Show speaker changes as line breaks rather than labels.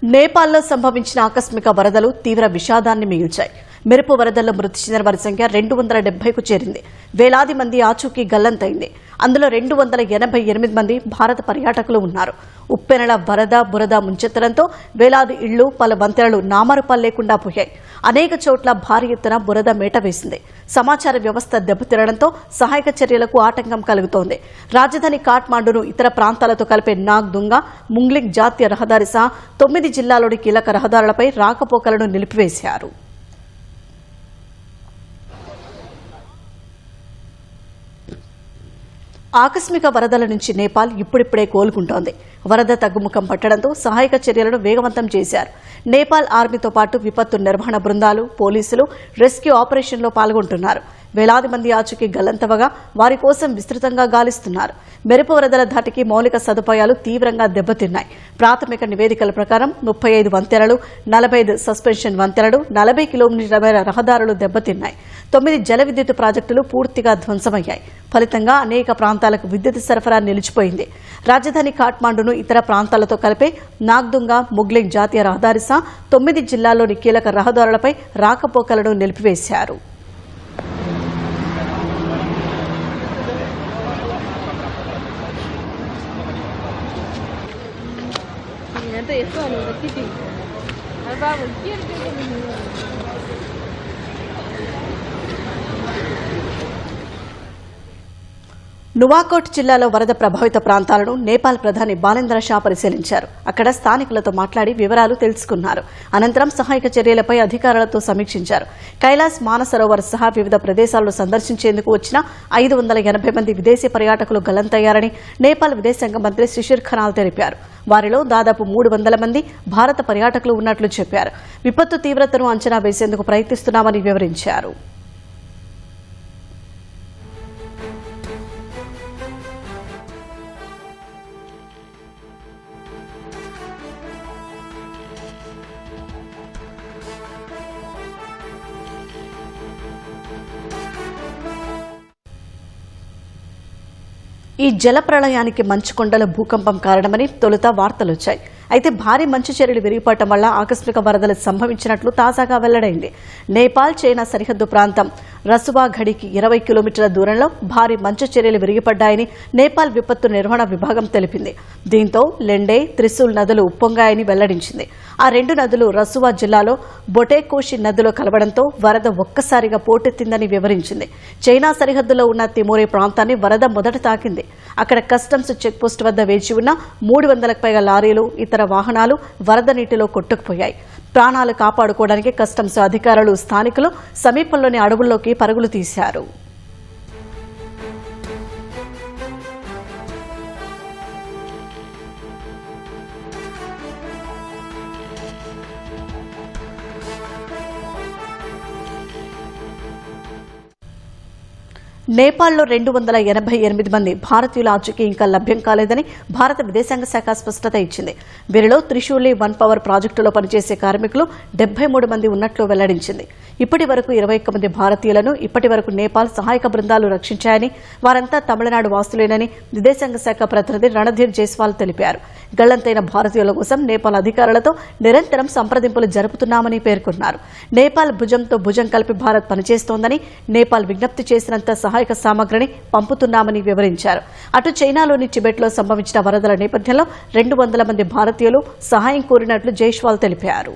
నేపాల్లో సంభవించిన ఆకస్మిక వరదలు తీవ్ర విషాదాన్ని మిగిల్చాయి. మెరుపు వరదల్లో మృతి చెందిన వారి సంఖ్య 270కు చేరింది. వేలాది మంది ఆచూకీ గల్లంతైంది. అందులో 288 మంది భారత పర్యాటకులు ఉన్నారు. ఉప్పెనల వరద బురద ముంచెత్తడంతో వేలాది ఇళ్లు పలు వంతెనలు నామరూపాలు లేకుండా పోయాయి. అనేక చోట్ల భారీ ఎత్తున బురద మేట వేసింది. సమాచార వ్యవస్థ దెబ్బతినడంతో సహాయక చర్యలకు ఆటంకం కలుగుతోంది. రాజధాని కాఠ్మాండును ఇతర ప్రాంతాలతో కలిపే నాగ్దుంగా ముంగ్లిక్ జాతీయ రహదారి సహా 9 జిల్లాలోని కీలక రహదారులపై రాకపోకలను నిలిపివేశారు. ఆకస్మిక వరదల నుంచి నేపాల్ ఇప్పుడిప్పుడే కోలుకుంటోంది. వరద తగ్గుముఖం పట్టడంతో సహాయక చర్యలను వేగవంతం చేశారు. నేపాల్ ఆర్మీతో పాటు విపత్తు నిర్వహణ బృందాలు, పోలీసులు రెస్క్యూ ఆపరేషన్లో పాల్గొంటున్నారు. వేలాది మంది ఆచూకీ గల్లంతవగా వారి కోసం విస్తృతంగా గాలిస్తున్నారు. మెరుపు వరదల ధాటికి మౌలిక సదుపాయాలు తీవ్రంగా దెబ్బతిన్నాయి. ప్రాథమిక నివేదికల ప్రకారం 35 వంతెనలు, 45 సస్పెన్షన్ వంతెనలు, 40 కిలోమీటర్ల మేర రహదారులు దెబ్బతిన్నాయి. 9 జల విద్యుత్ ప్రాజెక్టులు పూర్తిగా ధ్వంసమయ్యాయి. ఫలితంగా అనేక ప్రాంతాలకు విద్యుత్ సరఫరా నిలిచిపోయింది. రాజధాని కాఠ్మాండును ఇతర ప్రాంతాలతో కలిపే నాగ్దుంగా ముగ్లిక్ జాతీయ రహదారి సహా 9 జిల్లాల్లోని కీలక రహదారులపై రాకపోకలను నిలిపివేశారు. నువాకోట్ జిల్లాలో వరద ప్రభావిత ప్రాంతాలను నేపాల్ ప్రధాని బాలేంద్ర షా పరిశీలించారు. అక్కడ స్థానికులతో మాట్లాడి వివరాలు తెలుసుకున్నారు. అనంతరం సహాయక చర్యలపై అధికారులతో సమీక్షించారు. కైలాస్ మానసరోవర్ సహా వివిధ ప్రదేశాలను సందర్శించేందుకు వచ్చిన 580 మంది విదేశీ పర్యాటకులు గల్లంతయ్యారని నేపాల్ విదేశాంగ మంత్రి శిశిర్ ఖనాల్ తెలిపారు. వారిలో దాదాపు 300 మంది భారత పర్యాటకులు ఉన్నట్లు చెప్పారు. విపత్తు తీవ్రతను అంచనా వేసేందుకు ప్రయత్నిస్తున్నామని వివరించారు. ఈ జల ప్రళయానికి మంచుకొండల భూకంపం కారణమని తొలుత వార్తలొచ్చాయి. అయితే భారీ మంచు చర్యలు విరిగిపడటం వల్ల ఆకస్మిక వరదలు సంభవించినట్లు తాజాగా వెల్లడైంది. నేపాల్ చైనా సరిహద్దు ప్రాంతం రసువా ఘడికి 20 కిలోమీటర్ల దూరంలో భారీ మంచు చర్యలు విరిగిపడ్డాయని నేపాల్ విపత్తు నిర్వహణ విభాగం తెలిపింది. దీంతో లెండే, త్రిశూల్ నదులు ఉప్పొంగాయని వెల్లడించింది. ఆ 2 నదులు రసువా జిల్లాలో బొటేకోషి నదిలో కలవడంతో వరద ఒక్కసారిగా పోటెత్తిందని వివరించింది. చైనా సరిహద్దులో ఉన్న తిమోరే ప్రాంతాన్ని వరద మొదట తాకింది. అక్కడ కస్టమ్స్ చెక్పోస్ట్ వద్ద వేచి ఉన్న 300లకు పైగా లారీలు, ఇతర వాహనాలు వరద నీటిలో కొట్టుకుపోయాయి. ప్రాణాలు కాపాడుకోవడానికి కస్టమ్స్ అధికారులు, స్థానికులు సమీపంలోని అడవుల్లోకి పరుగులు తీశారు. నేపాల్లో 288 మంది భారతీయుల ఆచూకీ ఇంకా లభ్యం కాలేదని భారత విదేశాంగ శాఖ స్పష్టత ఇచ్చింది. వీరిలో త్రిశూలి 1 పవర్ ప్రాజెక్టులో పనిచేసే కార్మికులు 73 మంది ఉన్నట్లు వెల్లడించింది. ఇప్పటి వరకు 21 మంది భారతీయులను ఇప్పటి వరకు నేపాల్ సహాయక బృందాలు రక్షించాయని, వారంతా తమిళనాడు వాసులేనని విదేశాంగ శాఖ ప్రతినిధి రణధీర్ జైస్వాల్ తెలిపారు. గల్లంతైన భారతీయుల కోసం నేపాల్ అధికారులతో నిరంతరం సంప్రదింపులు జరుపుతున్నామని పేర్కొన్నారు. నేపాల్ భుజంతో భుజం కలిపి భారత్ పనిచేస్తోందని, నేపాల్ విజ్ఞప్తి చేసినంత సహాయక సామగ్రిని పంపుతున్నామని వివరించారు. అటు చైనాలోని టిబెట్లో సంభవించిన వరదల నేపథ్యంలో 200 మంది భారతీయులు సహాయం కోరినట్లు జైస్వాల్ తెలిపారు.